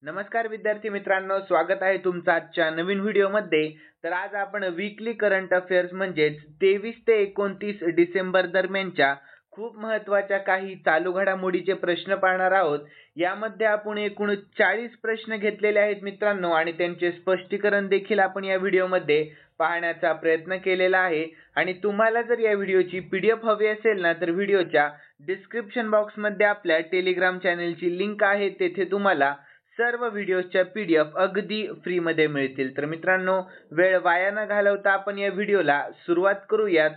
नमस्कार विद्यार्थी मित्रांनो, स्वागत आहे तुमचं आजच्या नवीन व्हिडिओमध्ये। तर आज आपण वीकली करंट अफेअर्स म्हणजेच 23 ते 29 डिसेंबर दरम्यानच्या खूप महत्त्वाच्या काही चालू घडामोडीचे प्रश्न पाहणार आहोत। यामध्ये आपण एकूण 40 प्रश्न घेतलेले आहेत मित्रांनो आणि त्यांचे स्पष्टीकरण देखील आपण या व्हिडिओमध्ये पाहण्याचा प्रयत्न केलेला आहे। आणि तुम्हाला जर या व्हिडिओची पीडीएफ हवी असेल ना, तर व्हिडिओच्या डिस्क्रिप्शन बॉक्समध्ये आपल्या टेलिग्राम चॅनलची लिंक आहे, तेथे तुम्हाला सर्व व्हिडिओच्या पीडीएफ अगदी फ्री मध्ये मिळतील। तर मित्रांनो, वेळ वाया न घालवता आपण या व्हिडिओला सुरुवात करूयात।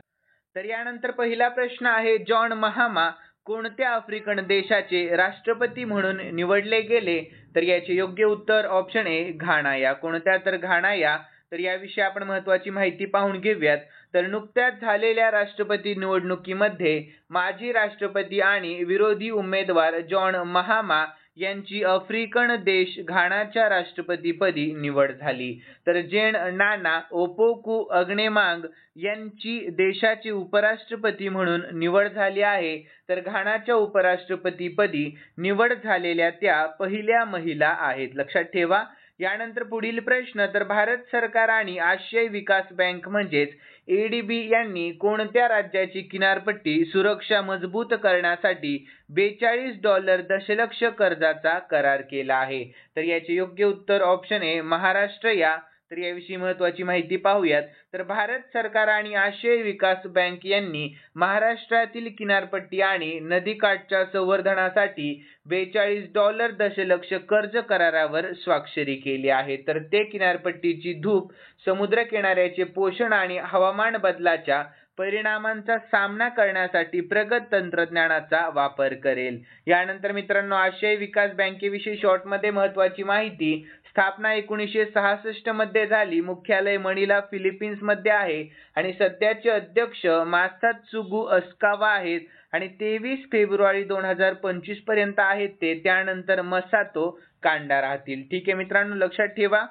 तर यानंतर पहिला प्रश्न आहे, जॉन महामा कोणत्या आफ्रिकन देशाचे राष्ट्रपती म्हणून निवडले गेले? तर याचे योग्य उत्तर ऑप्शन ए घाना या। कोणत्या? तर घाना या। तर याविषयी आपण महत्त्वाची माहिती पाहून घेऊयात। तर नुकत्याच झालेल्या राष्ट्रपती निवडणुकीमध्ये माजी राष्ट्रपती आणि विरोधी उमेदवार जॉन महामा यांची आफ्रिकन देश घानाच्या राष्ट्रपतीपदी निवड झाली। तर जेन नाना ओपोकू अग्नेमांग यांची देशाचे उपराष्ट्रपती म्हणून निवड झाली आहे। तर घानाच्या उपराष्ट्रपतीपदी निवड झालेल्या त्या पहिल्या महिला आहेत, लक्षात ठेवा। यानंतर पुढील प्रश्न, तर भारत सरकार आणि आशियाई विकास बँक म्हणजेच एडीबी यांनी कोणत्या राज्याची किनारपट्टी सुरक्षा मजबूत करण्यासाठी $42 दशलक्ष कर्जाचा करार केला आहे? तर याचे योग्य उत्तर ऑप्शन ए महाराष्ट्र या। तर याविषयी महत्त्वाची माहिती पाहूयात। तर भारत सरकार आणि आशियाई विकास बँक यांनी महाराष्ट्रातील किनारपट्टी आणि नदीकाठच्या संवर्धनासाठी $42 दशलक्ष कर्ज करारावर स्वाक्षरी केली आहे। तर ते किनारपट्टीची धूप, समुद्र किनाऱ्याचे पोषण आणि हवामान बदलाच्या परिणामांचा सामना करण्यासाठी प्रगत तंत्रज्ञानाचा वापर करेल। यानंतर मित्रांनो, आशियाई विकास बँकेविषयी शॉर्टमध्ये महत्त्वाची माहिती। स्थापना 1966 मध्ये झाली। मुख्यालय मनिला फिलिपिन्स मध्ये आहे आणि सध्याचे अध्यक्ष मासात्सुगु अस्कावा आहेत आणि 23 फेब्रुवारी 2025 पर्यंत आहेत ते। त्यानंतर मसातो कांडा राहतील। ठीक आहे मित्रांनो, लक्षात ठेवा।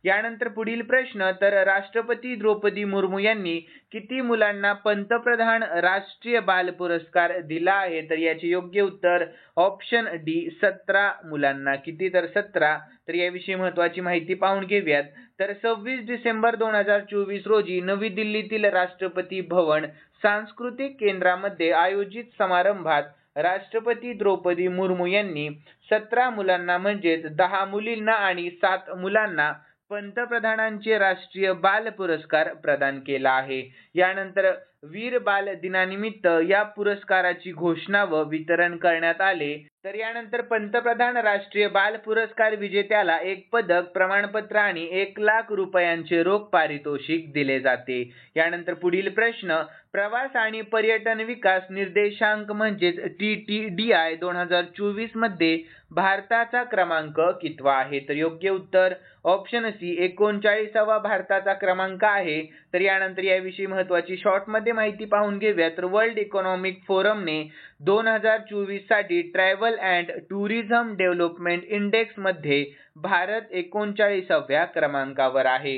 यानंतर पुढील प्रश्न, तर राष्ट्रपती द्रौपदी मुर्मू यांनी किती मुलांना पंतप्रधान राष्ट्रीय बाल पुरस्कार दिला आहे? तर याचे योग्य उत्तर ऑप्शन डी 17 मुलांना। किती? तर 17। तर याविषयी महत्त्वाची माहिती पाहून घेऊयात। तर 26 डिसेंबर 2024 रोजी नवी दिल्लीतील राष्ट्रपती भवन सांस्कृतिक केंद्रामध्ये आयोजित समारंभात राष्ट्रपती द्रौपदी मुर्मू यांनी 17 मुलांना म्हणजेच 10 मुलींना आणि 7 मुलांना पंतप्रधानांचे राष्ट्रीय बाल पुरस्कार प्रदान केला आहे। यानंतर वीर बाल दिनानिमित्त या पुरस्काराची घोषणा व वितरण करण्यात आले। तर यानंतर पंतप्रधान राष्ट्रीय बाल पुरस्कार विजेत्याला एक पदक, प्रमाणपत्र आणि 1 लाख रुपयांचे रोख पारितोषिक दिले जाते। यानंतर पुढील प्रश्न, प्रवास आणि पर्यटन विकास निर्देशांक म्हणजेच TTDI 2024 मध्ये भारताचा क्रमांक कितवा आहे? तर योग्य उत्तर ऑप्शन सी 39वा भारताचा क्रमांक आहे। तर यानंतर याविषयी महत्त्वाची शॉर्टमध्ये माहिती पाहून घेऊया। तर वर्ल्ड इकॉनॉमिक फोरमने 2024 साठी travel and tourism development index मध्ये भारत 39व्या क्रमांकावर आहे।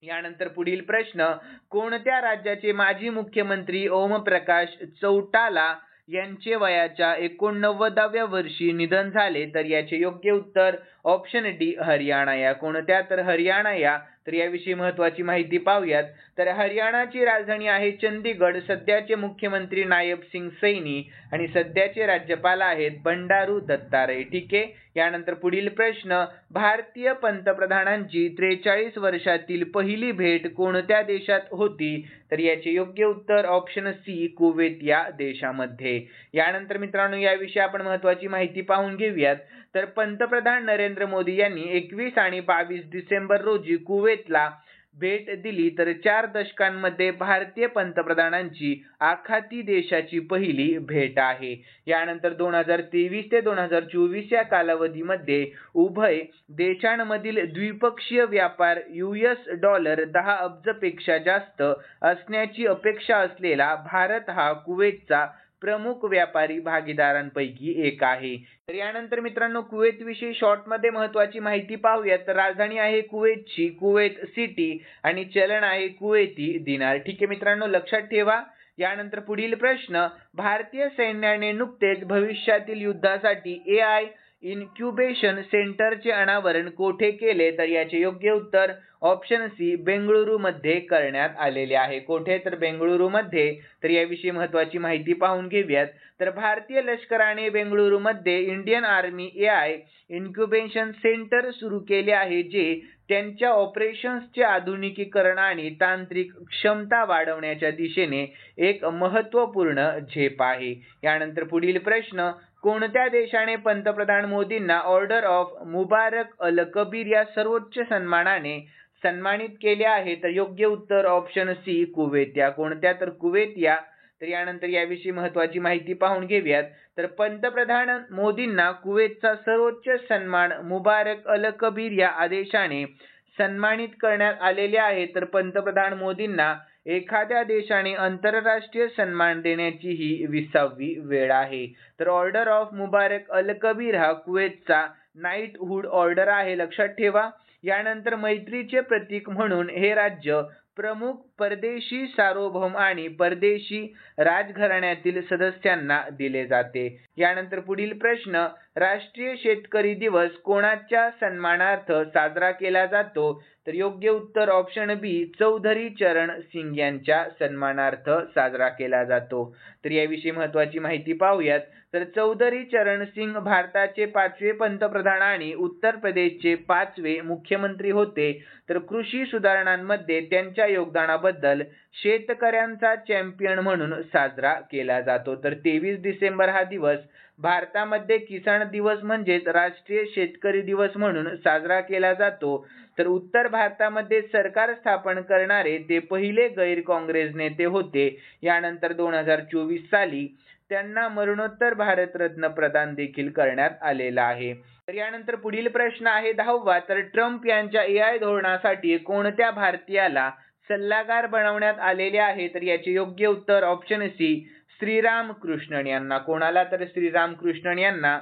यानंतर पुढील प्रश्न, कोणत्या राज्याचे माजी मुख्यमंत्री ओमप्रकाश चौटाला यांचे वयाच्या 89व्या वर्षी निधन झाले? तर याचे योग्य उत्तर ऑप्शन डी हरियाणा या। कोणत्या? तर हरियाणा या। तर याविषयी महत्त्वाची माहिती पाहूयात। तर हरियाणाची राजधानी आहे चंदीगड। सध्याचे मुख्यमंत्री नायब सिंग सैनी आणि सध्याचे राज्यपाल आहेत बंडारू दत्तात्रय। ठीक आहे। यानंतर पुढील प्रश्न, भारतीय पंतप्रधानांची 43 वर्षातील पहिली भेट कोणत्या देशात होती? तर याचे योग्य उत्तर ऑप्शन सी कुवेत या देशामध्ये। यानंतर मित्रांनो, याविषयी आपण महत्त्वाची माहिती पाहून घेऊयात। तर पंतप्रधान नरेंद्र मोदी यांनी 21 आणि 22 डिसेंबर रोजी कुवेतला भेट दिली। तर 4 दशकांमध्ये भारतीय पंतप्रधानांची आखाती देशाची पहिली भेट आहे। यानंतर 2023 ते 2024 या कालावधीमध्ये उभय देशांमधील द्विपक्षीय व्यापार $10 अब्ज पेक्षा जास्त असण्याची अपेक्षा असलेला भारत हा कुवेतचा प्रमुख व्यापारी भागीदारांपैकी एक आहे। तर यानंतर मित्रांनो, कुवेत विषयी शॉर्टमध्ये महत्त्वाची माहिती पाहूया। तर राजधानी आहे कुवेतची कुवेत सिटी आणि चलन आहे कुवेती दिनार। ठीक आहे मित्रांनो, लक्षात ठेवा। यानंतर पुढील प्रश्न, भारतीय सैन्याने नुकतेच भविष्यातील युद्धासाठी AI इन्क्युबेशन सेंटरचे अनावरण कोठे केले? तर याचे योग्य उत्तर ऑप्शन सी बेंगळुरूमध्ये करण्यात आलेले आहे. कोठे? तर बेंगळुरूमध्ये. तर याविषयी महत्त्वाची माहिती पाहून घेऊयात. तर भारतीय लष्कराने बेंगळुरूमध्ये Indian army AI incubation centre सुरू केले आहे, जे त्यांच्या ऑपरेशन्सचे आधुनिकीकरण आणि तांत्रिक क्षमता वाढवण्याच्या दिशेने एक महत्त्वपूर्ण झेप आहे. यानंतर पुढील प्रश्न, कोणत्या देशाने पंतप्रधान मोदींना ऑर्डर ऑफ मुबारक अल कबीर या सर्वोच्च सन्मानाने सन्मानित केले आहे? तर योग्य उत्तर ऑप्शन सी कुवेत या. कोणत्या? तर कुवेत या. तर यानंतर याविषयी महत्त्वाची माहिती पाहून घेऊयात. तर पंतप्रधान मोदींना कुवेतचा सर्वोच्च सन्मान मुबारक अल कबीर या आदेशाने सन्मानित करण्यात आलेले आहे. तर पंतप्रधान मोदींना एखाद्या देशाने आंतरराष्ट्रीय सन्मान देण्याची ही 20वी वेळ आहे. तर ऑर्डर ऑफ मुबारक अल कबीर हा कुवेतचा नाईटहुड ऑर्डर आहे, लक्षात ठेवा. यानंतर मैत्रीचे प्रतीक म्हणून हे राज्य प्रमुख परदेशी सार्वभौम आणि परदेशी राजघराण्यातील सदस्यांना दिले जाते. यानंतर पुढील प्रश्न, राष्ट्रीय शेतकरी दिवस कोणाच्या सन्मानार्थ साजरा केला जातो? तर योग्य उत्तर ऑप्शन बी चौधरी चरण सिंग यांच्या सन्मानार्थ साजरा केला जातो. तर याविषयी महत्त्वाची माहिती पाहूयात. तर चौधरी चरण सिंग भारताचे 5वे पंतप्रधान आणि उत्तर प्रदेशचे 5वे मुख्यमंत्री होते. तर कृषी सुधारणांमध्ये त्यांच्या योगदानाबद्दल शेतकऱ्यांचा चॅम्पियन म्हणून साजरा केला जातो. तर 23 डिसेंबर हा दिवस भारतामध्ये किसान दिवस म्हणजेच राष्ट्रीय शेतकरी दिवस म्हणून साजरा केला जातो. तर उत्तर भारतामध्ये सरकार स्थापन करणारे ते पहिले गैर काँग्रेस नेते होते. यानंतर 2024 साली त्यांना मरणोत्तर भारतरत्न प्रदान देखील करण्यात आलेला आहे. तर यानंतर पुढील प्रश्न आहे 10वा. तर ट्रम्प यांच्या AI धोरणासाठी कोणत्या भारतीयाला सल्लागार बनवण्यात आलेले आहे? तर याचे योग्य उत्तर ऑप्शन सी श्रीराम कृष्णन यांना. कोणाला? तर श्रीराम कृष्णन यांना.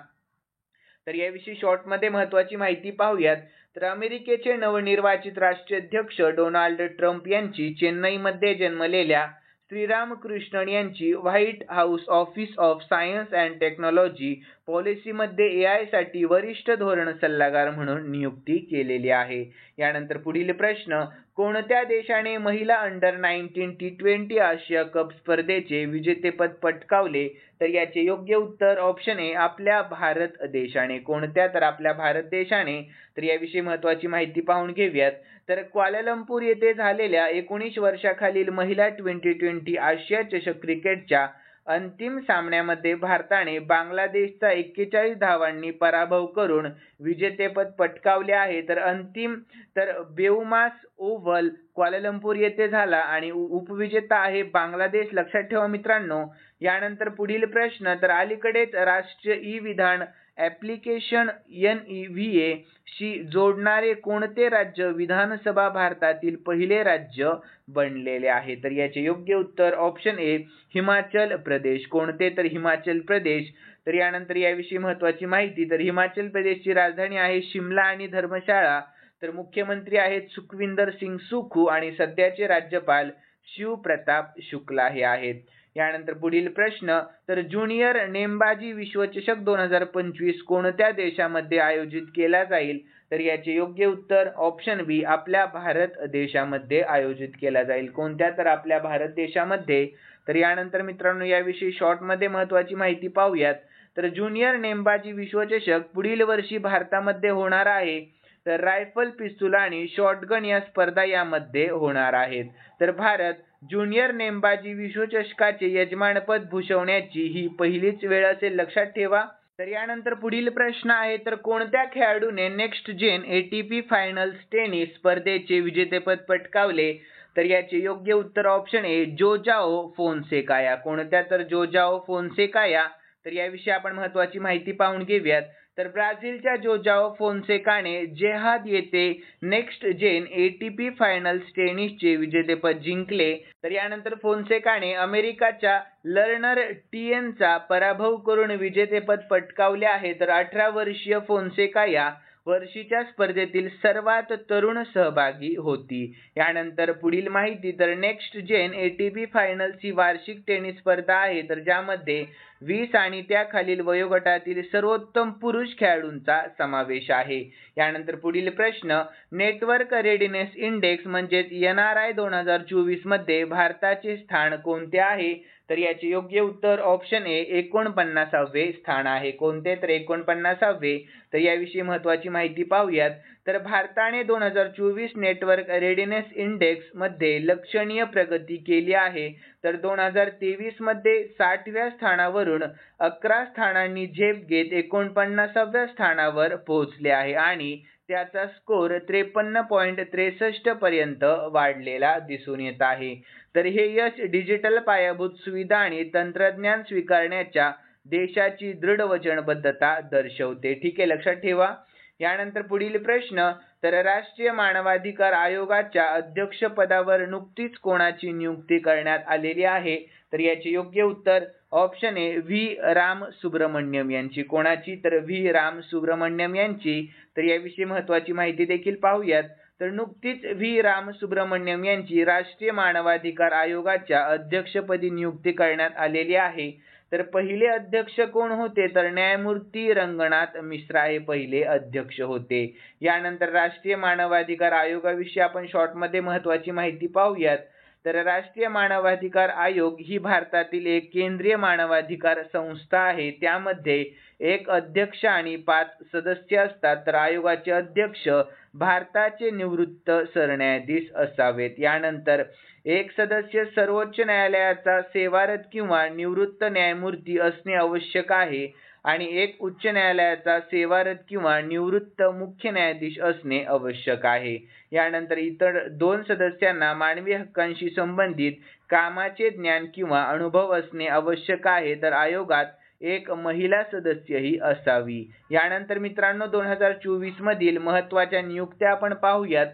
तर याविषयी शॉर्टमध्ये महत्त्वाची माहिती पाहूयात. तर अमेरिकेचे नवनिर्वाचित राष्ट्राध्यक्ष डोनाल्ड ट्रम्प यांची चेन्नईमध्ये जन्मलेल्या श्रीराम कृष्णन यांची white house office of science and technology पॉलिसीमध्ये AI साठी वरिष्ठ धोरण सल्लागार म्हणून नियुक्ती केलेली आहे. यानंतर पुढील प्रश्न, कोणत्या देशाने महिला अंडर 19 T20 आशिया कप स्पर्धेचे विजेतेपद पटकावले? तर याचे योग्य उत्तर ऑप्शन ए आपल्या भारत देशाने. कोणत्या? तर आपल्या भारत देशाने. तर याविषयी महत्त्वाची माहिती पाहून घेऊयात. तर क्वालालंपूर येथे झालेल्या 19 वर्षाखालील महिला T20 आशिया चषक क्रिकेटच्या अंतिम सामन्यामध्ये भारताने बांगलादेशचा 41 धावांनी पराभव करून विजेतेपद पटकावले आहे. तर बेउमास ओव्हल क्वालालंपूर येथे झाला आणि उपविजेता आहे बांगलादेश, लक्षात ठेवा मित्रांनो. यानंतर पुढील प्रश्न, तर अलीकडेच राष्ट्रीय ई-विधान ॲप्लिकेशन NEVA शी जोडणारे कोणते राज्य विधानसभा भारतातील पहिले राज्य बनलेले आहे? तर याचे योग्य उत्तर ऑप्शन ए हिमाचल प्रदेश. कोणते? तर हिमाचल प्रदेश. तर यानंतर याविषयी महत्त्वाची माहिती, तर हिमाचल प्रदेशची राजधानी आहे शिमला आणि धर्मशाळा. तर मुख्यमंत्री आहेत सुखविंदर सिंग सुखू आणि सध्याचे राज्यपाल शिवप्रताप शुक्ला हे आहेत. यानंतर पुढील प्रश्न, तर ज्युनियर नेमबाजी विश्वचषक 2025 कोणत्या देशामध्ये आयोजित केला जाईल? तर याचे योग्य उत्तर ऑप्शन बी आपल्या भारत देशामध्ये आयोजित केला जाईल. कोणत्या? तर आपल्या भारत देशामध्ये. तर यानंतर मित्रांनो याविषयी शॉर्टमध्ये महत्त्वाची माहिती पाहूयात. तर ज्युनियर नेमबाजी विश्वचषक पुढील वर्षी भारतामध्ये होणार आहे. तर रायफल, पिस्तूल आणि शॉटगन या स्पर्धा यामध्ये होणार आहेत. तर भारत ज्युनियर नेमबाजी विश्वचषकाचे यजमानपद भूषवण्याची ही पहिलीच वेळ असेल, लक्षात ठेवा. तर यानंतर पुढील प्रश्न आहे, तर कोणत्या खेळाडूने next gen ATP finals tennis स्पर्धेचे विजेतेपद पटकावले? तर याचे योग्य उत्तर ऑप्शन ए जोजाओ फोन्सेका या. कोणत्या? तर जोजाओ फोन्सेका या. तर याविषयी आपण महत्त्वाची माहिती पाहून घेऊयात. तर ब्राझीलच्या जोजाओ फोन्सेकाने जेहाद येथे नेक्स्ट जेन ATP फायनल्स टेनिसचे विजेतेपद जिंकले. तर यानंतर फोन्सेकाने अमेरिकाच्या लर्नर टीएनचा पराभव करून विजेतेपद पटकावले आहे. तर 18 वर्षीय फोन्सेका या वर्षीच्या स्पर्धेतील सर्वात तरुण सहभागी होती. यानंतर पुढील माहिती तर नेक्स्ट जेन ATP फायनल्स ही वार्षिक टेनिस स्पर्धा आहे तर ज्यामध्ये 20 आणि त्याखालील वयोगटातील सर्वोत्तम पुरुष खेळाडूंचा समावेश आहे. यानंतर पुढील प्रश्न नेटवर्क रेडिनेस इंडेक्स म्हणजेच NRI 2024 मध्ये भारताचे स्थान कोणते आहे तर याचे योग्य उत्तर ऑप्शन ए 49वे स्थान आहे. कोणते तर 49वे. तर याविषयी महत्त्वाची माहिती पाहूयात. तर भारताने 2024 नेटवर्क रेडिनेस इंडेक्स मध्ये लक्षणीय प्रगती केली आहे. तर 2023 मध्ये 60व्या स्थानावरून 11 स्थानांनी झेप घेत 49व्या स्थानावर पोहोचले आहे आणि त्याचा स्कोर 53.63 पर्यंत वाढलेला दिसून येत आहे. तर हे यश डिजिटल पायाभूत सुविधा आणि तंत्रज्ञान स्वीकारण्याच्या देशाची दृढ वचनबद्धता दर्शवते. ठीक आहे, लक्षात ठेवा. यानंतर पुढील प्रश्न तर राष्ट्रीय मानवाधिकार आयोगाच्या अध्यक्षपदावर नुकतीच कोणाची नियुक्ती करण्यात आलेली आहे तर याचे योग्य उत्तर option A V Ram Subramaniam यांची. कोणाची तर व्ही राम सुब्रमण्यम यांची. तर याविषयी महत्त्वाची माहिती देखील पाहूयात. तर नुकतीच व्ही राम सुब्रमण्यम यांची राष्ट्रीय मानवाधिकार आयोगाच्या अध्यक्षपदी नियुक्ती करण्यात आलेली आहे. तर पहिले अध्यक्ष कोण होते तर न्यायमूर्ती रंगनाथ मिश्रा हे पहिले अध्यक्ष होते. यानंतर राष्ट्रीय मानवाधिकार आयोगाविषयी आपण शॉर्टमध्ये महत्त्वाची माहिती पाहूयात. तर राष्ट्रीय मानवाधिकार आयोग ही भारतातील एक केंद्रीय मानवाधिकार संस्था आहे. त्यामध्ये एक अध्यक्ष आणि 5 सदस्य असतात. तर आयोगाचे अध्यक्ष भारताचे निवृत्त सरन्यायाधीश असावेत. यानंतर एक सदस्य सर्वोच्च न्यायालयाचा सेवारत किंवा निवृत्त न्यायमूर्ती असणे आवश्यक आहे आणि एक उच्च न्यायालयाचा सेवारत किंवा निवृत्त मुख्य न्यायाधीश असणे आवश्यक आहे. यानंतर इतर 2 सदस्यांना मानवी हक्कांशी संबंधित कामाचे ज्ञान किंवा अनुभव असणे आवश्यक आहे. तर आयोगात एक महिला सदस्यही असावी. यानंतर मित्रांनो 2024 मधील महत्त्वाच्या नियुक्त्या आपण पाहूयात.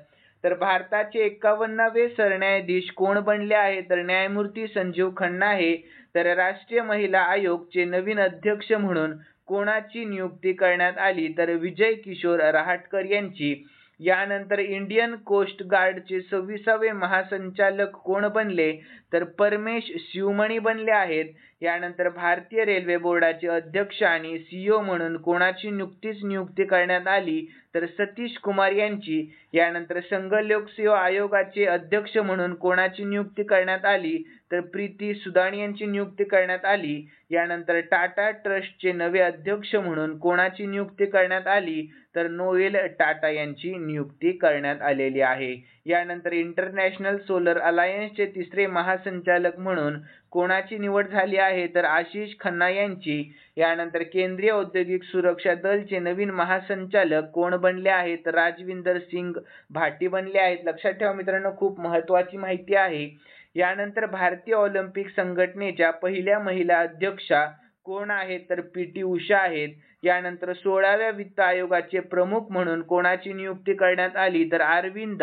तर भारताचे 51वे सरन्यायाधीश कोण बनले आहे तर न्यायमूर्ती संजीव खन्ना हे. तर राष्ट्रीय महिला आयोगचे नवीन अध्यक्ष म्हणून कोणाची नियुक्ती करण्यात आली तर विजय किशोर रहाटकर यांची. यानंतर इंडियन कोस्ट गार्डचे 26वे महासंचालक कोण बनले तर परमेश शिवमणी बनले आहेत. यानंतर भारतीय रेल्वे बोर्डाचे अध्यक्ष आणि CEO म्हणून कोणाची नुकतीच नियुक्ती करण्यात आली तर सतीश कुमार यांची. यानंतर संघ लोकसेवा आयोगाचे अध्यक्ष म्हणून कोणाची नियुक्ती करण्यात आली तर प्रीती सुदान यांची नियुक्ती करण्यात आली. यानंतर टाटा ट्रस्टचे नवे अध्यक्ष म्हणून कोणाची नियुक्ती करण्यात आली तर नोएल टाटा यांची नियुक्ती करण्यात आलेली आहे. यानंतर इंटरनॅशनल सोलर अलायन्सचे 3रे महासंचालक म्हणून कोणाची निवड झाली आहे तर आशिष खन्ना यांची. यानंतर केंद्रीय औद्योगिक सुरक्षा दलचे नवीन महासंचालक कोण बनले आहेत तर राजविंदर सिंग भाटी बनले आहेत. लक्षात ठेवा मित्रांनो, खूप महत्त्वाची माहिती आहे. यानंतर भारतीय ऑलिम्पिक संघटनेच्या पहिल्या महिला अध्यक्षा कोण आहेत तर PT उषा आहेत. यानंतर 16व्या वित्त आयोगाचे प्रमुख म्हणून कोणाची नियुक्ती करण्यात आली तर अरविंद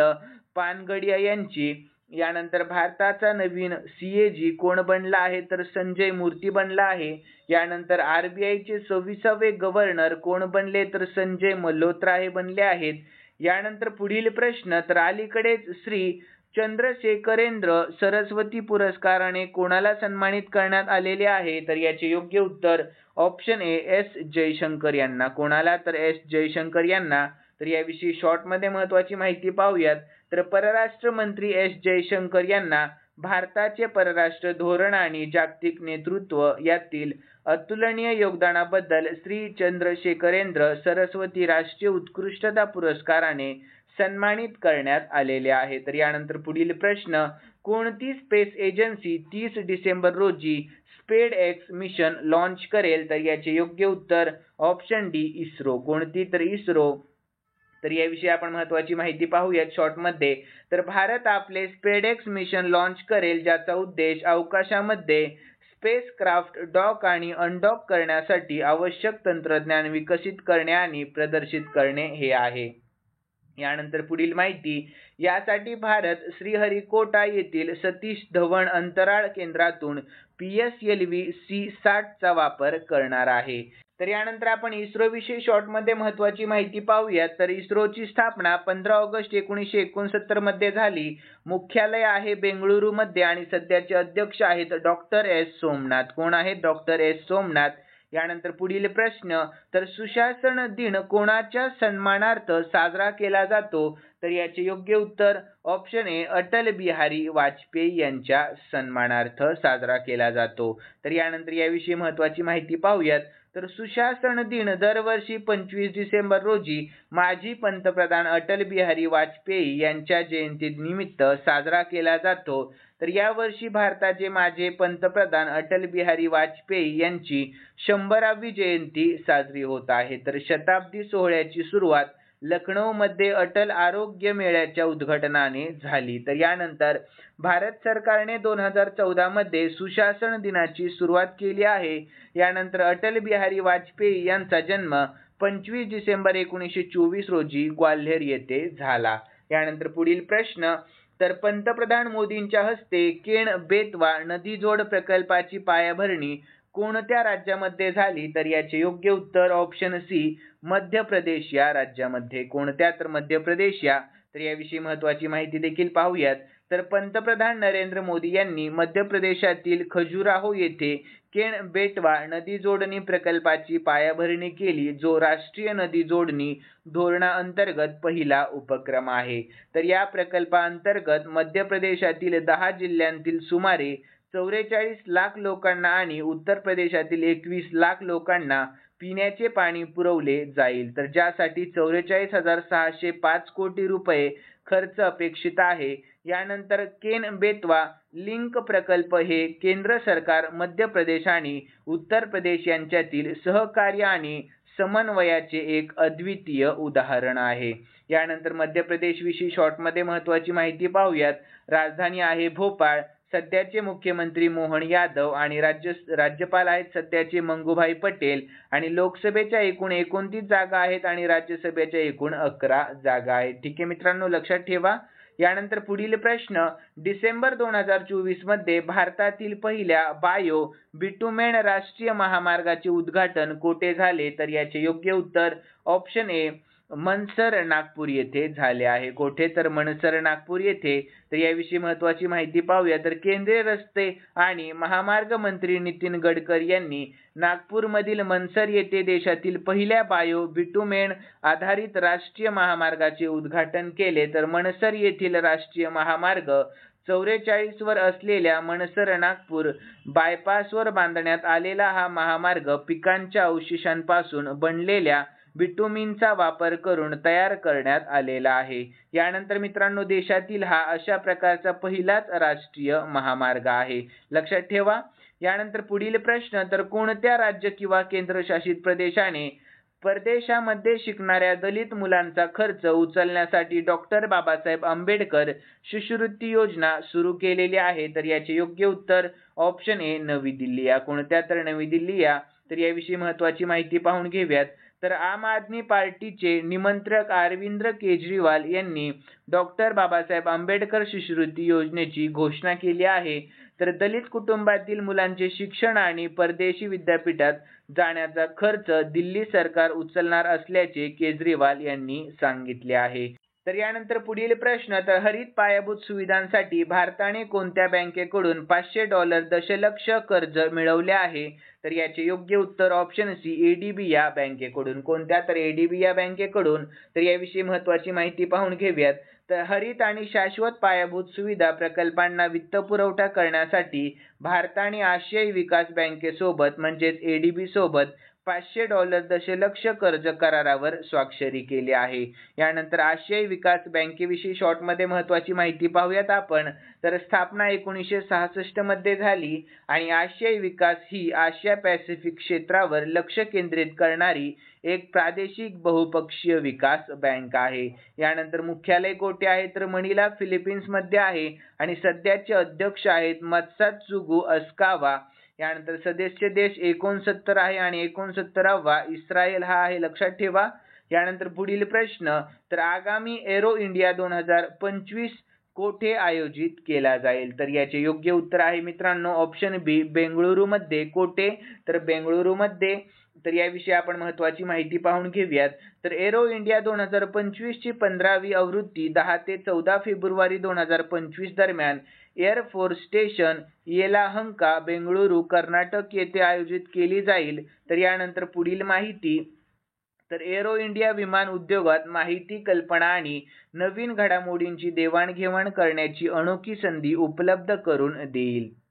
पानगडिया यांची. यानंतर भारताचा नवीन CAG कोण बनला आहे तर संजय मूर्ती बनला आहे. यानंतर RBIचे 26वे गव्हर्नर कोण बनले तर संजय मल्होत्रा हे बनले आहेत. यानंतर पुढील प्रश्न तर अलीकडेच श्री चंद्रशेखरेंद्र सरस्वती पुरस्काराने कोणाला सन्मानित करण्यात आलेले आहे तर याचे योग्य उत्तर ऑप्शन ए S जयशंकर यांना. कोणाला तर S जयशंकर यांना. तर याविषयी शॉर्टमध्ये महत्त्वाची माहिती पाहूयात. तर परराष्ट्र मंत्री S जयशंकर यांना भारताचे परराष्ट्र धोरण आणि जागतिक नेतृत्व यातील अतुलनीय योगदानाबद्दल श्री चंद्रशेखरेंद्र सरस्वती राष्ट्रीय उत्कृष्टता पुरस्काराने सन्मानित करण्यात आलेले आहे. तर यानंतर पुढील प्रश्न कोणती स्पेस एजन्सी 30 डिसेंबर रोजी SpaceX मिशन लॉन्च करेल तर याचे योग्य उत्तर ऑप्शन डी इस्रो. कोणती तर इस्रो. तर याविषयी आपण महत्त्वाची माहिती पाहूयात शॉर्टमध्ये. तर भारत आपले SpaceX मिशन लॉन्च करेल ज्याचा उद्देश अवकाशामध्ये स्पेसक्राफ्ट डॉक आणि अनडॉक करण्यासाठी आवश्यक तंत्रज्ञान विकसित करणे आणि प्रदर्शित करणे हे आहे. यानंतर पुढील माहिती यासाठी भारत श्रीहरिकोटा येथील सतीश धवन अंतराळ केंद्रातून PSLV C-60 चा वापर करणार आहे. तर यानंतर आपण इस्रो विषयी शॉर्ट मध्ये महत्त्वाची माहिती पाहूयात. तर इस्रोची स्थापना 15 ऑगस्ट 1969 मध्ये झाली. मुख्यालय आहे बेंगळुरू मध्ये आणि सध्याचे अध्यक्ष आहेत डॉक्टर एस सोमनाथ. कोण आहेत? Doctor S Somnath. यानंतर पुढील प्रश्न, तर सुशासन दिन कोणाच्या सन्मानार्थ साजरा केला जातो? तर याचे योग्य उत्तर ऑप्शन ए अटल बिहारी वाजपेयी यांच्या सन्मानार्थ साजरा केला जातो. तर यानंतर याविषयी महत्त्वाची माहिती पाहूयात. तर सुशासन दिन दरवर्षी 25 डिसेंबर रोजी माजी पंतप्रधान अटल बिहारी वाजपेयी यांच्या जयंतीनिमित्त साजरा केला जातो. तर यावर्षी भारताचे माजी पंतप्रधान अटल बिहारी वाजपेयी यांची 100वी जयंती साजरी होत आहे. तर शताब्दी सोहळ्याची सुरुवात लखनौमध्ये अटल आरोग्य मेळ्याच्या उद्घाटनाने झाली. तर यानंतर भारत सरकारने 2014 मध्ये सुशासन दिनाची सुरुवात केली आहे. यानंतर अटल बिहारी वाजपेयी यांचा जन्म 25 डिसेंबर 1924 रोजी ग्वाल्हेर येथे झाला. यानंतर पुढील प्रश्न, तर पंतप्रधान मोदींच्या हस्ते केन बेतवा नदीजोड प्रकल्पाची पायाभरणी कोणत्या राज्यामध्ये झाली? तर याचे योग्य उत्तर ऑप्शन सी मध्य प्रदेश या राज्यामध्ये. कोणत्या? तर मध्य प्रदेश या. तर याविषयी महत्त्वाची माहिती देखील पाहूयात. तर पंतप्रधान नरेंद्र मोदी यांनी मध्य प्रदेशातील खजुराहो येथे केन बेटवा नदी जोडणी प्रकल्पाची पायाभरणी केली, जो राष्ट्रीय नदी जोडणी धोरणाअंतर्गत पहिला उपक्रम आहे. तर या प्रकल्पाअंतर्गत मध्य प्रदेशातील 10 जिल्ह्यांतील सुमारे 44 लाख लोकांना आणि उत्तर प्रदेशातील 21 लाख लोकांना पिण्याचे पाणी पुरवले जाईल. तर ज्यासाठी 44,605 कोटी रुपये खर्च अपेक्षित आहे. यानंतर केन बेतवा लिंक प्रकल्प हे केंद्र सरकार, मध्य प्रदेश आणि उत्तर प्रदेश यांच्यातील सहकार्य आणि समन्वयाचे एक अद्वितीय उदाहरण आहे. यानंतर मध्य प्रदेश विषयी शॉर्ट मध्ये महत्त्वाची माहिती पाहूयात. राजधानी आहे भोपाळ. सध्याचे मुख्यमंत्री मोहन यादव आणि राज्यपाल आहेत सध्याचे मंगूभाई पटेल आणि लोकसभेच्या एकूण 29 जागा आहेत आणि राज्यसभेच्या एकूण 11 जागा आहेत. ठीक आहे मित्रांनो, लक्षात ठेवा. यानंतर पुढील प्रश्न, डिसेंबर 2024 मध्ये भारतातील पहिल्या बायो बिटुमेन राष्ट्रीय महामार्गाचे उद्घाटन कोठे झाले? तर याचे योग्य उत्तर ऑप्शन ए मनसर नागपूर येथे झाले आहे. कोठे? तर मनसर नागपूर येथे. तर याविषयी महत्त्वाची माहिती पाहूया. तर केंद्रीय रस्ते आणि महामार्ग मंत्री नितीन गडकरी यांनी नागपूरमधील मनसर येथे देशातील पहिल्या बायो बिटुमेन आधारित राष्ट्रीय महामार्गाचे उद्घाटन केले. तर मनसर येथील राष्ट्रीय महामार्ग 44 वर असलेल्या मनसर नागपूर बायपासवर बांधण्यात आलेला हा महामार्ग पिकांच्या अवशेषांपासून बनलेल्या बिटुमिनचा वापर करून तयार करण्यात आलेला आहे. यानंतर मित्रांनो, देशातील हा अशा प्रकारचा पहिलाच राष्ट्रीय महामार्ग आहे. लक्षात ठेवा. यानंतर पुढील प्रश्न, तर कोणत्या राज्य किंवा केंद्रशासित प्रदेशाने परदेशामध्ये शिकणाऱ्या दलित मुलांचा खर्च उचलण्यासाठी डॉक्टर बाबासाहेब आंबेडकर शिष्यवृत्ती योजना सुरू केलेली आहे? तर याचे योग्य उत्तर ऑप्शन ए नवी दिल्ली या. कोणत्या? तर नवी दिल्ली या. तर याविषयी महत्त्वाची माहिती पाहून घेऊयात. तर आम आदमी पार्टीचे निमंत्रक अरविंद केजरीवाल यांनी डॉक्टर बाबासाहेब आंबेडकर शिष्यवृत्ती योजनेची घोषणा केली आहे. तर दलित कुटुंबातील मुलांचे शिक्षण आणि परदेशी विद्यापीठात जाण्याचा खर्च दिल्ली सरकार उचलणार असल्याचे केजरीवाल यांनी सांगितले आहे. तर यानंतर पुढील प्रश्न, तर हरित पायाभूत सुविधांसाठी भारताने कोणत्या बँकेकडून $500 दशलक्ष कर्ज मिळवले आहे? तर याचे योग्य उत्तर ऑप्शन सी एडीबी या बँकेकडून. कोणत्या? तर एडीबी या बँकेकडून. तर याविषयी महत्त्वाची माहिती पाहून घेऊयात. तर हरित आणि शाश्वत पायाभूत सुविधा प्रकल्पांना वित्तपुरवठा करण्यासाठी भारताने आशियाई विकास बँकेसोबत म्हणजेच एडीबी सोबत $500 दशलक्ष कर्ज करारावर स्वाक्षरी केली आहे. यानंतर आशियाई विकास बँकेविषयी शॉर्ट मध्ये महत्त्वाची माहिती पाहूयात आपण. तर स्थापना 1966 मध्ये झाली आणि आशियाई विकास ही आशिया पॅसिफिक क्षेत्रावर लक्ष केंद्रित करणारी एक प्रादेशिक बहुपक्षीय विकास बँक आहे. यानंतर मुख्यालय कोठे आहे? तर मनिला फिलिपिन्स मध्ये आहे आणि सध्याचे अध्यक्ष आहेत मत्सात्सुगु अस्कावा. यानंतर सदस्य देश 69 आहे आणि 69वा इस्रायल हा आहे. लक्षात ठेवा. यानंतर पुढील प्रश्न, तर आगामी एरो इंडिया 2025 कोठे आयोजित केला जाईल? तर याचे योग्य उत्तर आहे मित्रांनो ऑप्शन बी बेंगळुरू मध्ये. कोठे? तर बेंगळुरू मध्ये. तर याविषयी आपण महत्त्वाची माहिती पाहून घेऊयात. तर एरो इंडिया 2025 ची 15वी आवृत्ती 10 ते 14 फेब्रुवारी 2025 दरम्यान एअरफोर्स स्टेशन येलाहंका, बेंगळुरू, कर्नाटक येथे आयोजित केली जाईल. तर यानंतर पुढील माहिती. तर एरो इंडिया विमान उद्योगात माहिती, कल्पना आणि नवीन घडामोडींची देवाणघेवाण करण्याची अनोखी संधी उपलब्ध करून देईल.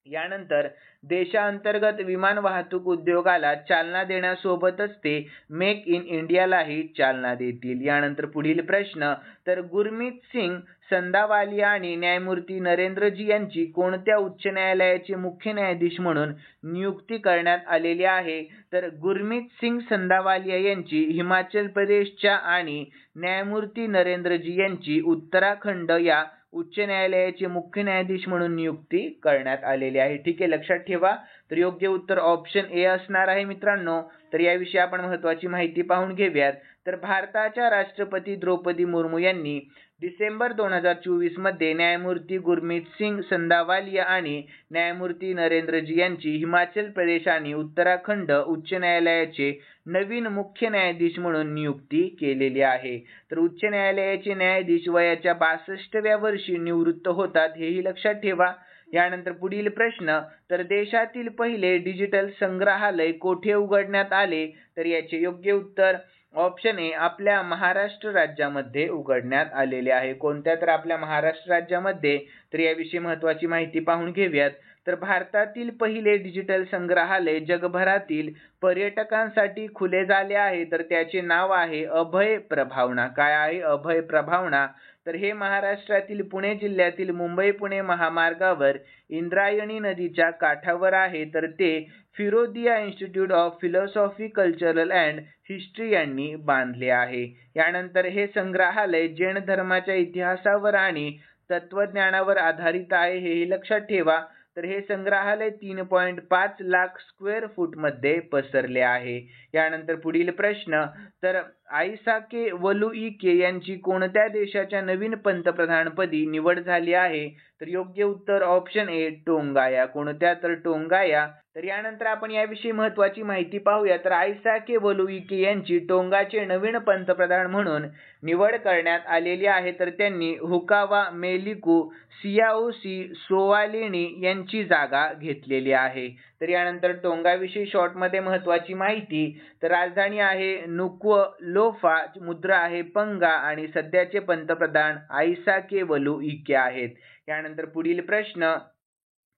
यानंतर देशांतर्गत विमान वाहतूक उद्योगाला चालना देण्यासोबतच ते मेक इन इंडियालाही चालना देतील. यानंतर पुढील प्रश्न. तर गुरमीत सिंग संदावालिया आणि न्यायमूर्ती नरेंद्रजी यांची कोणत्या उच्च न्यायालयाचे मुख्य न्यायाधीश म्हणून नियुक्ती करण्यात आलेली आहे? तर गुरमीत सिंग संदावालिया यांची हिमाचल प्रदेशच्या आणि न्यायमूर्ती नरेंद्रजी यांची उत्तराखंड या उच्च न्यायालयाचे मुख्य न्यायाधीश म्हणून नियुक्ती करण्यात आलेली आहे. ठीक आहे, लक्षात ठेवा. तर योग्य उत्तर ऑप्शन ए असणार आहे मित्रांनो. तर याविषयी आपण महत्त्वाची माहिती पाहून घेऊयात. तर भारताच्या राष्ट्रपती द्रौपदी मुर्मू यांनी डिसेंबर 2024 मध्ये न्यायमूर्ती गुरमीत सिंग संदावालिया आणि न्यायमूर्ती नरेंद्रजी यांची हिमाचल प्रदेश आणि उत्तराखंड उच्च न्यायालयाचे नवीन मुख्य न्यायाधीश म्हणून नियुक्ती केलेली आहे. तर उच्च न्यायालयाचे न्यायाधीश वयाच्या 62व्या वर्षी निवृत्त होतात, हेही लक्षात ठेवा. यानंतर पुढील प्रश्न. तर देशातील पहिले डिजिटल संग्रहालय कोठे उघडण्यात आले? तर याचे योग्य उत्तर ऑप्शन ए आपल्या महाराष्ट्र राज्यामध्ये उघडण्यात आलेले आहे. कोणत्या? तर आपल्या महाराष्ट्र राज्यामध्ये. तर याविषयी महत्त्वाची माहिती पाहून घेऊयात. तर भारतातील पहिले डिजिटल संग्रहालय जगभरातील पर्यटकांसाठी खुले झाले आहे. तर त्याचे नाव आहे अभय प्रभावना. काय आहे? अभय प्रभावना. तर हे महाराष्ट्रातील पुणे जिल्ह्यातील मुंबई-पुणे महामार्गावर इंद्रायणी नदीच्या काठावर आहे. तर ते Firodia institute of philosophy, cultural and history यांनी बांधले आहे. यानंतर हे संग्रहालय जैन धर्माच्या इतिहासावर आणि तत्वज्ञानावर आधारित आहे, हेही लक्षात ठेवा. तर हे संग्रहालय 3.5 लाख स्क्वेअर फूट मध्ये पसरले आहे. यानंतर पुढील प्रश्न. तर आईसाके वलुइके यांची कोणत्या देशाच्या नवीन पंतप्रधानपदी निवड झाली आहे? तर योग्य उत्तर ऑप्शन ए टोंगाया. कोणत्या? तर टोंगाया. तर यानंतर आपण याविषयी महत्त्वाची माहिती पाहूया. तर आईसाके वलुइके यांची टोंगाचे नवीन पंतप्रधान म्हणून निवड करण्यात आलेली आहे. तर त्यांनी हुकावा मेलिकू सियाओसी सोवालिनी यांची जागा घेतलेली आहे. तर यानंतर टोंगाविषयी शॉर्टमध्ये महत्त्वाची माहिती. तर राजधानी आहे नुक्वलोफा, मुद्रा आहे पंगा आणि सध्याचे पंतप्रधान आईसाके वलुइके आहेत. यानंतर पुढील प्रश्न.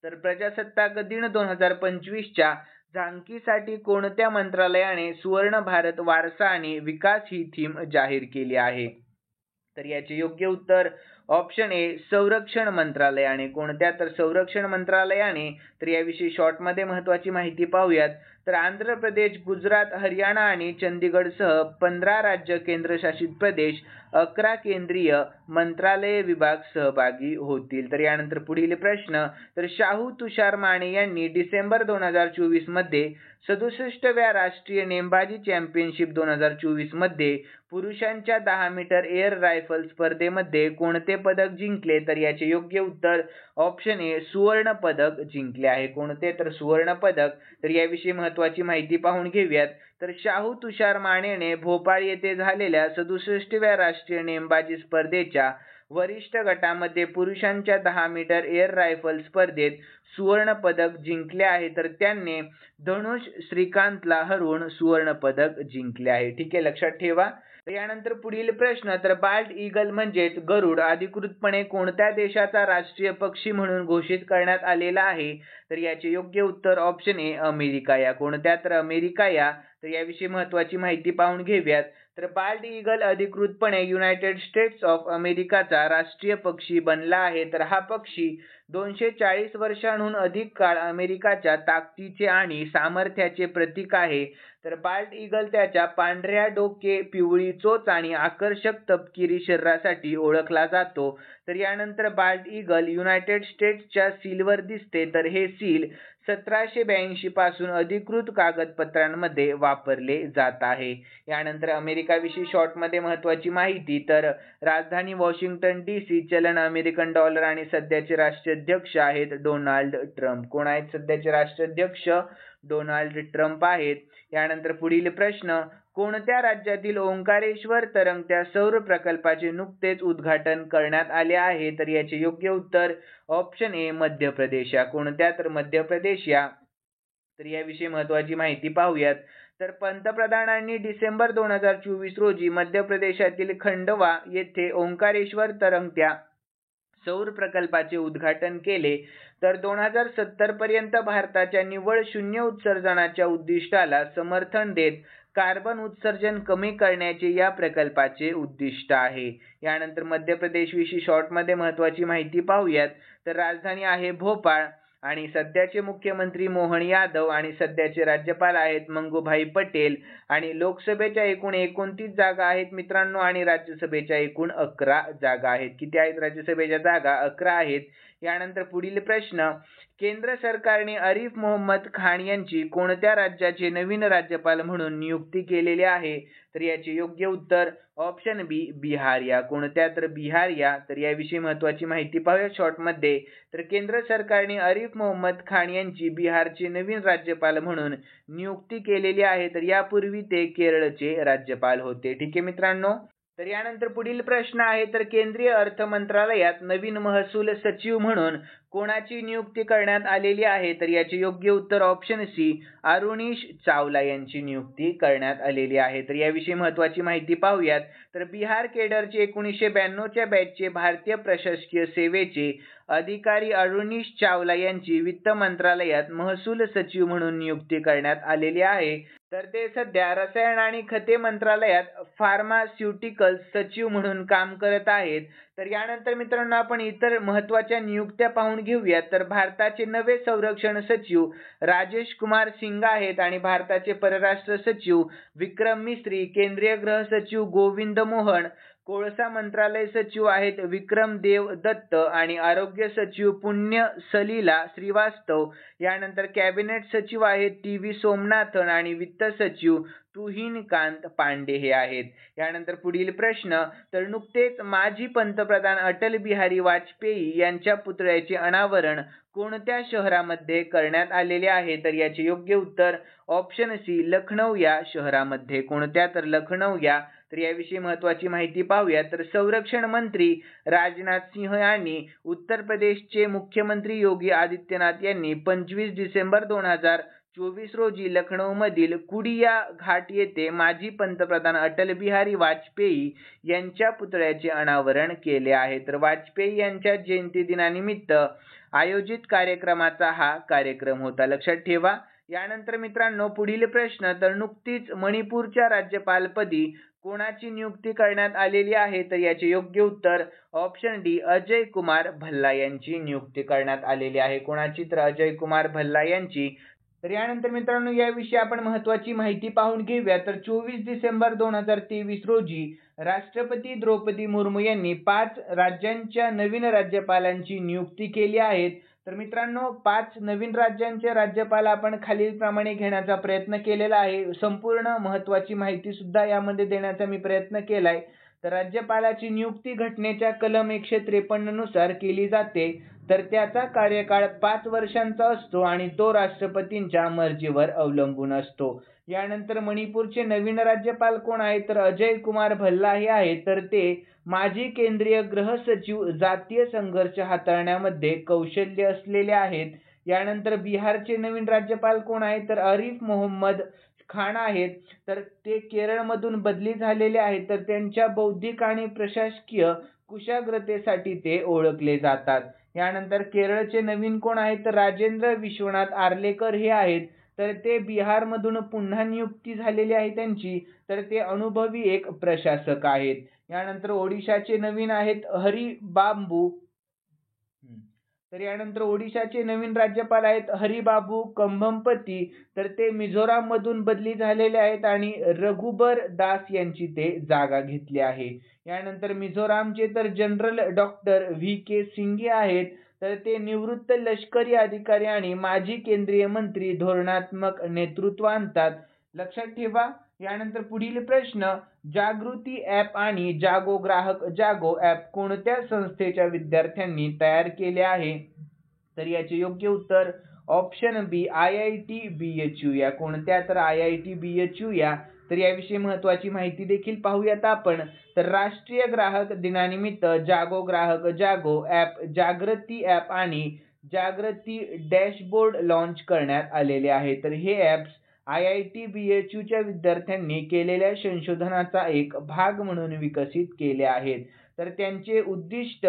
तर प्रजासत्ताक दिन 2025च्या झांकीसाठी कोणत्या मंत्रालयाने सुवर्ण भारत वारसा आणि विकास ही थीम जाहीर केली आहे? तर याचे योग्य उत्तर ऑप्शन ए संरक्षण मंत्रालयाने. कोणत्या? तर संरक्षण मंत्रालयाने. तर याविषयी शॉर्टमध्ये महत्त्वाची माहिती पाहूयात. तर आंध्र प्रदेश, गुजरात, हरियाणा आणि चंदीगडसह 15 राज्य, केंद्रशासित प्रदेश, 11 केंद्रीय मंत्रालय विभाग सहभागी होतील. तर यानंतर पुढील प्रश्न. तर शाहू तुषार माने यांनी डिसेंबर 2024 मध्ये 67व्या राष्ट्रीय नेमबाजी चॅम्पियनशिप 2024 मध्ये पुरुषांच्या 10 मीटर एअर रायफल स्पर्धेमध्ये कोणते पदक जिंकले? तर याचे योग्य उत्तर ऑप्शन ए सुवर्ण पदक जिंकले आहे. कोणते? तर सुवर्ण पदक. तर याविषयी महत्त्वाची माहिती पाहून घेऊयात. तर शाहू तुषार मानेने भोपाळ येथे झालेल्या 67व्या राष्ट्रीय नेमबाजी स्पर्धेच्या वरिष्ठ गटामध्ये पुरुषांच्या 10 मीटर एअर रायफल स्पर्धेत सुवर्ण पदक जिंकले आहे. तर त्यांनी धनुष श्रीकांतला हरवून सुवर्ण पदक जिंकले आहे. ठीक आहे, लक्षात ठेवा. यानंतर पुढील प्रश्न. तर बाल्ड ईगल म्हणजेच गरुड अधिकृतपणे कोणत्या देशाचा राष्ट्रीय पक्षी म्हणून घोषित करण्यात आलेला आहे? तर याचे योग्य उत्तर ऑप्शन ए अमेरिका या. कोणत्या? तर अमेरिका या. तर याविषयी महत्त्वाची माहिती पाहून घेऊयात. तर बाल्ड ईगल अधिकृतपणे युनायटेड स्टेट्स ऑफ अमेरिकाचा राष्ट्रीय पक्षी बनला आहे. तर हा पक्षी 240 वर्षांहून अधिक काळ अमेरिकाच्या ताकदीचे आणि सामर्थ्याचे प्रतीक आहे. तर बाल्ड ईगल त्याच्या पांढऱ्या डोके, पिवळी चोच आणि आकर्षक तपकिरी शरीरासाठी ओळखला जातो. तर यानंतर बाल्ट ईगल युनायटेड स्टेट्सच्या सीलवर दिसते, तर हे सील 1782 पासून अधिकृत कागदपत्रांमध्ये वापरले जात आहे. यानंतर अमेरिकाविषयी शॉर्टमध्ये महत्त्वाची माहिती, तर राजधानी वॉशिंग्टन DC, चलन अमेरिकन डॉलर आणि सध्याचे राष्ट्राध्यक्ष आहेत डोनाल्ड ट्रम्प. कोण आहेत सध्याचे राष्ट्राध्यक्ष? डोनाल्ड ट्रम्प आहेत. यानंतर पुढील प्रश्न, कोणत्या राज्यातील ओंकारेश्वर तरंगत्या सौर प्रकल्पाचे नुकतेच उद्घाटन करण्यात आले आहे? तर याचे योग्य उत्तर ऑप्शन ए मध्य प्रदेश या. कोणत्या? तर मध्य प्रदेश या. तर याविषयी महत्त्वाची माहिती पाहूयात. तर पंतप्रधानांनी डिसेंबर 2024 रोजी मध्य प्रदेशातील खंडवा येथे ओंकारेश्वर तरंगत्या सौर प्रकल्पाचे उद्घाटन केले. तर 2070 पर्यंत भारताच्या निव्वळ शून्य उत्सर्जनाच्या उद्दिष्टाला समर्थन देत कार्बन उत्सर्जन कमी करण्याचे या प्रकल्पाचे उद्दिष्ट आहे. यानंतर मध्य प्रदेश विषयी शॉर्टमध्ये महत्त्वाची माहिती पाहूयात. तर राजधानी आहे भोपाळ आणि सध्याचे मुख्यमंत्री मोहन यादव आणि सध्याचे राज्यपाल आहेत मंगूभाई पटेल आणि लोकसभेच्या एकूण 29 जागा आहेत मित्रांनो आणि राज्यसभेच्या एकूण 11 जागा आहेत. किती आहेत राज्यसभेच्या जागा? 11 आहेत. यानंतर पुढील प्रश्न, केंद्र सरकारने आरिफ मोहम्मद खान यांची कोणत्या राज्याचे नवीन राज्यपाल म्हणून नियुक्ती केलेली आहे? तर याचे योग्य उत्तर ऑप्शन बी बिहार या. कोणत्या? तर बिहार या. तर याविषयी महत्त्वाची माहिती पाहूया शॉर्टमध्ये. तर केंद्र सरकारने आरिफ मोहम्मद खान यांची बिहारचे नवीन राज्यपाल म्हणून नियुक्ती केलेली आहे. तर यापूर्वी ते केरळचे राज्यपाल होते. ठीक आहे मित्रांनो. तर यानंतर पुढील प्रश्न आहे, तर केंद्रीय अर्थ मंत्रालयात नवीन महसूल सचिव म्हणून कोणाची नियुक्ती करण्यात आलेली आहे? तर याचे योग्य उत्तर ऑप्शन सी अरुणीश चावला यांची नियुक्ती करण्यात आलेली आहे. तर याविषयी महत्त्वाची माहिती पाहूयात. तर बिहार केडरचे 1992च्या बॅचचे भारतीय प्रशासकीय सेवेचे अधिकारी अरुणीश चावला यांची वित्त मंत्रालयात महसूल सचिव म्हणून नियुक्ती करण्यात आलेली आहे. तर ते सध्या रसायन आणि खते मंत्रालयात फार्मास्युटिकल्स सचिव म्हणून काम करत आहेत. तर यानंतर मित्रांनो आपण इतर महत्त्वाच्या नियुक्त्या पाहून घेऊयात. तर भारताचे नवे संरक्षण सचिव राजेश कुमार सिंग आहेत आणि भारताचे परराष्ट्र सचिव विक्रम मिस्री, केंद्रीय गृह सचिव गोविंद मोहन, कोळसा मंत्रालय सचिव आहेत विक्रम देव दत्त आणि आरोग्य सचिव पुण्य सलीला श्रीवास्तव. यानंतर कॅबिनेट सचिव आहेत TV सोमनाथन आणि वित्त सचिव तुहिनकांत पांडे हे आहेत. यानंतर पुढील प्रश्न, तर नुकतेच माजी पंतप्रधान अटल बिहारी वाजपेयी यांच्या पुतळ्याचे अनावरण कोणत्या शहरामध्ये करण्यात आलेले आहे? तर याचे योग्य उत्तर ऑप्शन सी लखनौ या शहरामध्ये. कोणत्या? तर लखनौ या. तर याविषयी महत्त्वाची माहिती पाहूया. तर संरक्षण मंत्री राजनाथ सिंह यांनी उत्तर प्रदेशचे मुख्यमंत्री योगी आदित्यनाथ यांनी 25 डिसेंबर 2024 रोजी लखनौमधील कुडिया घाट येथे माजी पंतप्रधान अटल बिहारी वाजपेयी यांच्या पुतळ्याचे अनावरण केले आहे. तर वाजपेयी यांच्या जयंती दिनानिमित्त आयोजित कार्यक्रमाचा हा कार्यक्रम होता, लक्षात ठेवा. यानंतर मित्रांनो पुढील प्रश्न, तर नुकतीच मणिपूरच्या राज्यपालपदी कोणाची नियुक्ती करण्यात आलेली आहे? तर याचे योग्य उत्तर ऑप्शन डी अजय कुमार भल्ला यांची नियुक्ती करण्यात आलेली आहे. कोणाची? तर अजय कुमार भल्ला यांची. तर यानंतर मित्रांनो याविषयी आपण महत्त्वाची माहिती पाहून घेऊया. तर 24 डिसेंबर 2023 रोजी राष्ट्रपती द्रौपदी मुर्मू यांनी 5 राज्यांच्या नवीन राज्यपालांची नियुक्ती केली आहे. तर मित्रांनो 5 नवीन राज्यांचे राज्यपाल आपण खालीलप्रमाणे घेण्याचा प्रयत्न केलेला आहे. संपूर्ण महत्त्वाची माहिती सुद्धा यामध्ये देण्याचा मी प्रयत्न केलाय. तर राज्यपालाची नियुक्ती घटनेच्या कलम 153 नुसार केली जाते. तर त्याचा कार्यकाळ 5 वर्षांचा असतो आणि तो राष्ट्रपतींच्या मर्जीवर अवलंबून असतो. यानंतर मणिपूरचे नवीन राज्यपाल कोण आहेत? तर अजय कुमार भल्ला हे आहेत. तर ते माजी केंद्रीय गृह सचिव, जातीय संघर्ष हाताळण्यामध्ये कौशल्य असलेले आहेत. यानंतर बिहारचे नवीन राज्यपाल कोण आहेत? तर आरिफ मोहम्मद खान आहेत. तर ते केरळमधून बदली झालेले आहेत. तर त्यांच्या बौद्धिक आणि प्रशासकीय कुशाग्रतेसाठी ते ओळखले जातात. यानंतर केरळचे नवीन कोण आहेत? तर राजेंद्र विश्वनाथ आर्लेकर हे आहेत. तर ते बिहारमधून पुन्हा नियुक्ती झालेली आहे त्यांची. तर ते अनुभवी एक प्रशासक आहेत. यानंतर ओडिशाचे नवीन आहेत हरी बांबू. तर यानंतर ओडिशाचे नवीन राज्यपाल आहेत हरिबाबू कंभमपती, तर ते मिझोराम मधून बदली झालेले आहेत आणि रघुबर दास यांची ते जागा घेतली आहे. यानंतर मिझोरामचे तर जनरल डॉक्टर व्ही.के. सिंघे आहेत, तर ते निवृत्त लष्करी अधिकारी आणि माजी केंद्रीय मंत्री धोरणात्मक नेतृत्व आणतात. लक्षात ठेवा. यानंतर पुढील प्रश्न, जागृती ॲप आणि जागो ग्राहक जागो ॲप कोणत्या संस्थेच्या विद्यार्थ्यांनी तयार केले आहे? तर याचे योग्य उत्तर ऑप्शन बी IIT BHU या. कोणत्या? तर IIT BHU या. तर याविषयी महत्त्वाची माहिती देखील पाहूयात आपण. तर राष्ट्रीय ग्राहक दिनानिमित्त जागो ग्राहक जागो ॲप, जागृती ॲप आणि जागृती डॅशबोर्ड लॉन्च करण्यात आलेले आहे. तर हे ॲप्स IIT BHUच्या विद्यार्थ्यांनी केलेल्या संशोधनाचा एक भाग म्हणून विकसित केले आहेत. तर त्यांचे उद्दिष्ट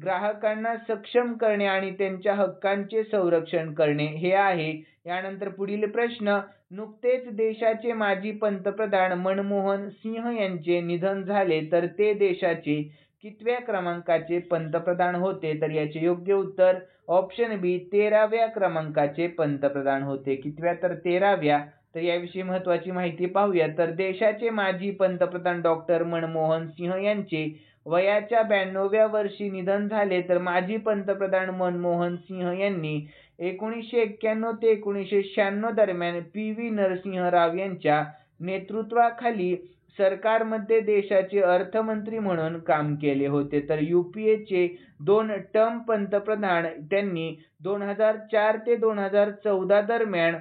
ग्राहकांना सक्षम करणे आणि त्यांच्या हक्कांचे संरक्षण करणे हे आहे. यानंतर पुढील प्रश्न, नुकतेच देशाचे माजी पंतप्रधान मनमोहन सिंह यांचे निधन झाले, तर ते देशाचे कितव्या क्रमांकाचे पंतप्रधान होते? तर याचे योग्य उत्तर ऑप्शन बी 13व्या क्रमांकाचे पंतप्रधान होते. कितव्या? तर 13व्या. तर याविषयी महत्त्वाची माहिती पाहूया. तर देशाचे माजी पंतप्रधान डॉक्टर मनमोहन सिंह यांचे वयाच्या 92व्या वर्षी निधन झाले. तर माजी पंतप्रधान मनमोहन सिंह यांनी 1991 ते 1996 दरम्यान PV नरसिंह राव यांच्या नेतृत्वाखाली सरकारमध्ये देशाचे अर्थमंत्री म्हणून काम केले होते. तर UPAचे 2 टर्म पंतप्रधान त्यांनी 2004 ते 2014 दरम्यान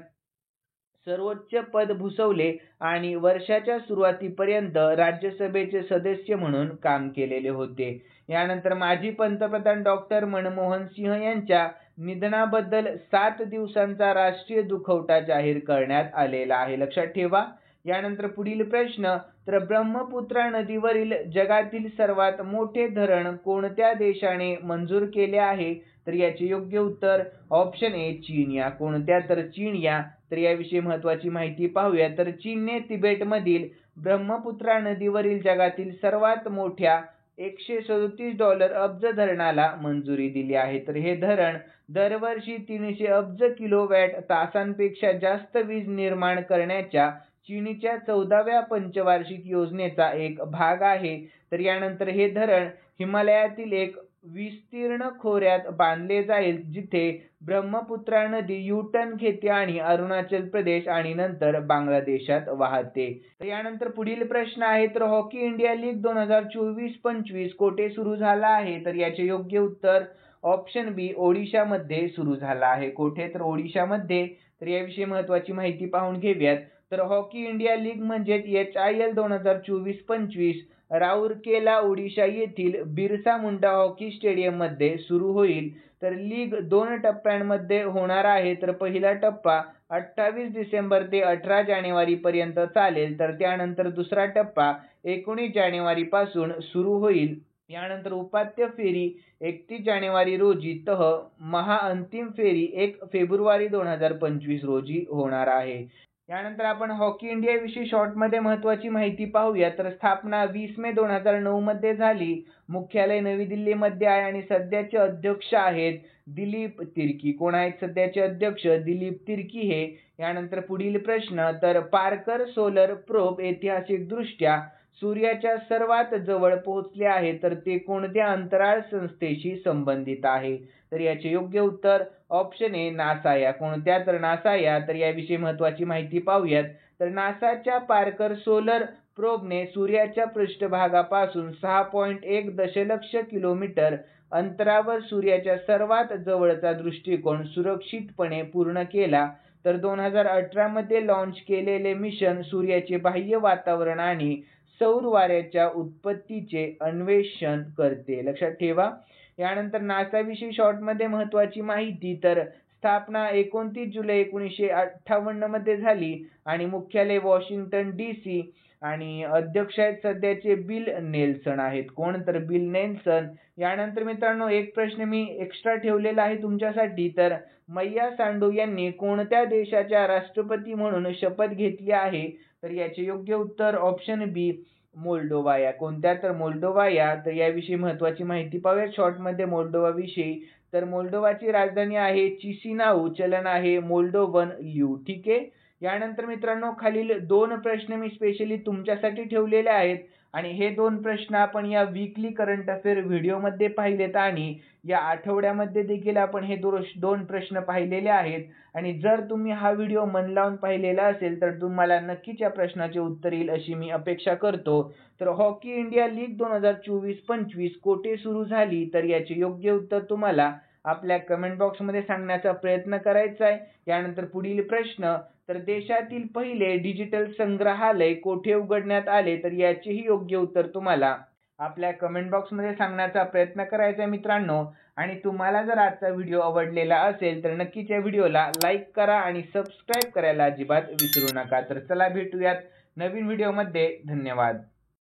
सर्वोच्च पद भूषवले आणि वर्षाच्या सुरुवातीपर्यंत राज्यसभेचे सदस्य म्हणून काम केलेले होते. यानंतर माजी पंतप्रधान डॉक्टर मनमोहन सिंह यांच्या निधनाबद्दल 7 दिवसांचा राष्ट्रीय दुखवटा जाहीर करण्यात आलेला आहे. लक्षात ठेवा. यानंतर पुढील प्रश्न, तर ब्रह्मपुत्रा नदीवरील जगातील सर्वात मोठे धरण कोणत्या देशाने मंजूर केले आहे? तर याचे योग्य उत्तर ऑप्शन ए चीन या. कोणत्या? तर चीन या. तर याविषयी महत्त्वाची माहिती पाहूया. तर चीनने तिबेटमधील ब्रह्मपुत्रा नदीवरील जगातील सर्वात मोठ्या $137 अब्ज धरणाला मंजुरी दिली आहे. तर हे धरण दरवर्षी 300 अब्ज किलोवॅट तासांपेक्षा जास्त वीज निर्माण करण्याच्या चीनच्या 14व्या पंचवार्षिक योजनेचा एक भाग आहे. तर यानंतर हे धरण हिमालयातील एक विस्तीर्ण खोऱ्यात बांधले जाईल, जिथे ब्रह्मपुत्रा नदी U-टर्न घेते आणि अरुणाचल प्रदेश आणि नंतर बांगलादेशात वाहते. तर यानंतर पुढील प्रश्न आहे, तर हॉकी इंडिया लीग 2024-25 कोठे सुरू झाला आहे? तर याचे योग्य उत्तर ऑप्शन बी ओडिशामध्ये सुरू झाला आहे. कोठे? तर ओडिशामध्ये. तर याविषयी महत्त्वाची माहिती पाहून घेऊयात. तर हॉकी इंडिया लीग म्हणजेच HIL 2024-25 राउरकेला ओडिशा येथील बिरसा मुंडा हॉकी स्टेडियममध्ये सुरू होईल. तर लीग 2 टप्प्यांमध्ये होणार आहे. तर पहिला टप्पा 28 डिसेंबर ते 18 जानेवारी पर्यंत चालेल. तर त्यानंतर दुसरा टप्पा 19 जानेवारी पासून सुरू होईल. यानंतर उपांत्य फेरी 31 जानेवारी रोजी तर महाअंतिम फेरी 1 फेब्रुवारी 2025 रोजी होणार आहे. यानंतर आपण हॉकी इंडिया विषयी शॉर्टमध्ये महत्त्वाची माहिती पाहूया. तर स्थापना 20 मे 2009 मध्ये झाली. मुख्यालय नवी दिल्लीमध्ये आहे आणि सध्याचे अध्यक्ष आहेत दिलीप तिर्की. कोण आहेत सध्याचे अध्यक्ष? दिलीप तिर्की हे. यानंतर पुढील प्रश्न, तर पार्कर सोलर प्रोब ऐतिहासिकदृष्ट्या सूर्याच्या सर्वात जवळ पोहोचले आहे, तर ते कोणत्या अंतराळ संस्थेशी संबंधित आहे? तर याचे योग्य उत्तर ऑप्शन ए नासा या. कोणत्या? तर नासा या. तर याविषयी महत्त्वाची माहिती पाहूयात. तर नासाच्या पार्कर सोलर प्रोबने सूर्याच्या पृष्ठभागापासून 6.1 दशलक्ष किलोमीटर अंतरावर सूर्याच्या सर्वात जवळचा दृष्टिकोन सुरक्षितपणे पूर्ण केला. तर 2018 मध्ये लॉन्च केलेले मिशन सूर्याचे बाह्य वातावरण आणि सौर वाऱ्याच्या उत्पत्तीचे अन्वेषण करते. लक्षात ठेवा. यानंतर नासाविषयी शॉर्टमध्ये महत्त्वाची माहिती, तर स्थापना 29 जुलै 1958 मध्ये झाली आणि मुख्यालय वॉशिंग्टन DC आणि अध्यक्ष आहेत सध्याचे बिल नेल्सन आहेत. कोण? तर बिल नेल्सन. यानंतर मित्रांनो एक प्रश्न मी एक्स्ट्रा ठेवलेला आहे तुमच्यासाठी. तर मैया सांडू यांनी कोणत्या देशाच्या राष्ट्रपती म्हणून शपथ घेतली आहे? तर याचे योग्य उत्तर ऑप्शन बी मोल्डोवा या. कोणत्या? तर मोल्डोवा या. तर याविषयी महत्त्वाची माहिती पाहूया शॉर्टमध्ये मोल्डोवा विषयी. तर मोल्डोवाची राजधानी आहे चिसिनाऊ, चलन आहे मोल्डोवन ल्यू. ठीक आहे. यानंतर मित्रांनो खालील 2 प्रश्न मी स्पेशली तुमच्यासाठी ठेवलेले आहेत आणि हे 2 प्रश्न आपण या वीकली करंट अफेअर व्हिडिओमध्ये पाहिलेत आणि या आठवड्यामध्ये देखील आपण हे 2 प्रश्न पाहिलेले आहेत आणि जर तुम्ही हा व्हिडिओ मन लावून पाहिलेला असेल तर तुम्हाला नक्कीच या प्रश्नाचे उत्तर येईल अशी मी अपेक्षा करतो. तर हॉकी इंडिया लीग 2024-25 कोठे सुरू झाली? तर याचे योग्य उत्तर तुम्हाला आपल्या कमेंट बॉक्समध्ये सांगण्याचा प्रयत्न करायचा आहे. यानंतर पुढील प्रश्न, तर देशातील पहिले डिजिटल संग्रहालय कोठे उघडण्यात आले? तर याचेही योग्य उत्तर तुम्हाला आपल्या कमेंट बॉक्समध्ये सांगण्याचा प्रयत्न करायचा आहे मित्रांनो. आणि तुम्हाला जर आजचा व्हिडिओ आवडलेला असेल तर नक्कीच या व्हिडिओला लाईक करा आणि सबस्क्राईब करायला अजिबात विसरू नका. तर चला भेटूयात नवीन व्हिडिओमध्ये. धन्यवाद.